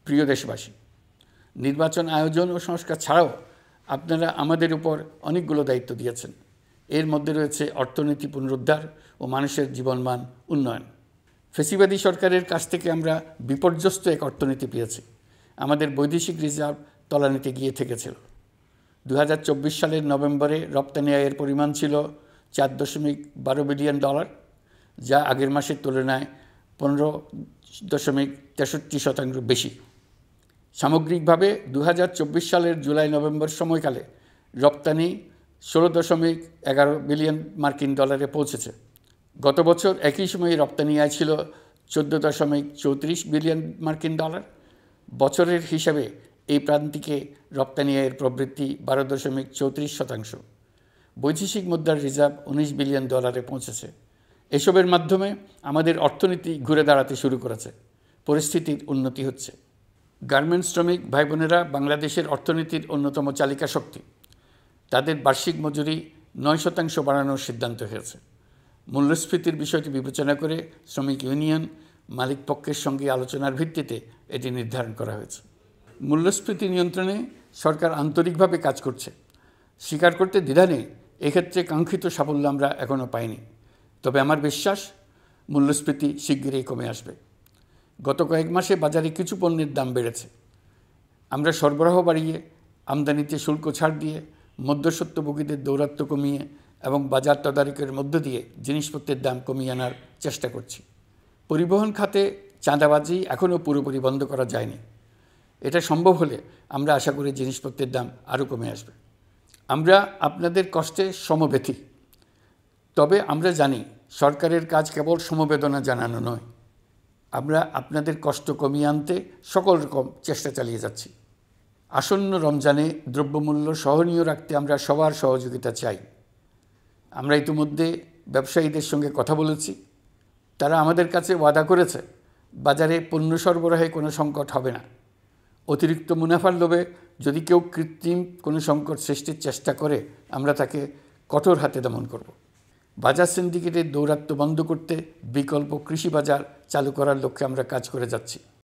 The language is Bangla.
প্রিয় দেশবাসী, নির্বাচন আয়োজন ও সংস্কার ছাড়াও আপনারা আমাদের উপর অনেকগুলো দায়িত্ব দিয়েছেন। এর মধ্যে রয়েছে অর্থনীতি পুনরুদ্ধার ও মানুষের জীবনমান উন্নয়ন। ফ্যাসিবাদী সরকারের কাছ থেকে আমরা বিপর্যস্ত এক অর্থনীতি পেয়েছি। আমাদের বৈদেশিক রিজার্ভ তলানিতে গিয়ে ঠেকেছিল। 2024 সালের নভেম্বরে রপ্তানি আয়ের পরিমাণ ছিল $4.12 বিলিয়ন, যা আগের মাসের তুলনায় 15.63% বেশি। সামগ্রিকভাবে 2024 সালের জুলাই নভেম্বর সময়কালে রপ্তানি $16.11 বিলিয়ন মার্কিন ডলারে পৌঁছেছে। গত বছর একই সময়ে রপ্তানি আয় ছিল $14.34 বিলিয়ন মার্কিন ডলার। বছরের হিসাবে এই প্রান্তিকে রপ্তানি আয়ের প্রবৃদ্ধি 12.34%। বৈদেশিক মুদ্রার রিজার্ভ $19 বিলিয়ন পৌঁছেছে। এসবের মাধ্যমে আমাদের অর্থনীতি ঘুরে দাঁড়াতে শুরু করেছে। পরিস্থিতির উন্নতি হচ্ছে। গার্মেন্টস শ্রমিক ভাই বোনেরা বাংলাদেশের অর্থনীতির অন্যতম চালিকা শক্তি। তাদের বার্ষিক মজুরি 9% বাড়ানোর সিদ্ধান্ত হয়েছে। মূল্যস্ফীতির বিষয়টি বিবেচনা করে শ্রমিক ইউনিয়ন মালিকপক্ষের সঙ্গে আলোচনার ভিত্তিতে এটি নির্ধারণ করা হয়েছে। মূল্যস্ফীতি নিয়ন্ত্রণে সরকার আন্তরিকভাবে কাজ করছে। স্বীকার করতে দ্বিধা নেই, এক্ষেত্রে কাঙ্ক্ষিত সাফল্য আমরা এখনও পাইনি। তবে আমার বিশ্বাস মূল্যস্ফীতি শিগগিরই কমে আসবে। গত কয়েক মাসে বাজারে কিছু পণ্যের দাম বেড়েছে। আমরা সরবরাহ বাড়িয়ে, আমদানিতে শুল্ক ছাড় দিয়ে, মধ্যস্বত্বভোগীদের দৌরাত্ম্য কমিয়ে এবং বাজার তদারকির মধ্য দিয়ে জিনিসপত্রের দাম কমিয়ে আনার চেষ্টা করছি। পরিবহন খাতে চাঁদাবাজি এখনও পুরোপুরি বন্ধ করা যায়নি। এটা সম্ভব হলে আমরা আশা করি জিনিসপত্রের দাম আরও কমে আসবে। আমরা আপনাদের কষ্টে সমব্যথী। তবে আমরা জানি সরকারের কাজ কেবল সমবেদনা জানানো নয়। আমরা আপনাদের কষ্ট কমিয়ে আনতে সকল রকম চেষ্টা চালিয়ে যাচ্ছি। আসন্ন রমজানে দ্রব্যমূল্য সহনীয় রাখতে আমরা সবার সহযোগিতা চাই। আমরা ইতিমধ্যে ব্যবসায়ীদের সঙ্গে কথা বলেছি। তারা আমাদের কাছে ওয়াদা করেছে বাজারে পণ্য সরবরাহে কোনো সংকট হবে না। অতিরিক্ত মুনাফার লোভে যদি কেউ কৃত্রিম কোনো সংকট সৃষ্টির চেষ্টা করে আমরা তাকে কঠোর হাতে দমন করব। বাজার সিন্ডিকেটের দৌরাত্ম্য বন্ধ করতে বিকল্প কৃষি বাজার চালু করার লক্ষ্যে আমরা কাজ করে যাচ্ছি।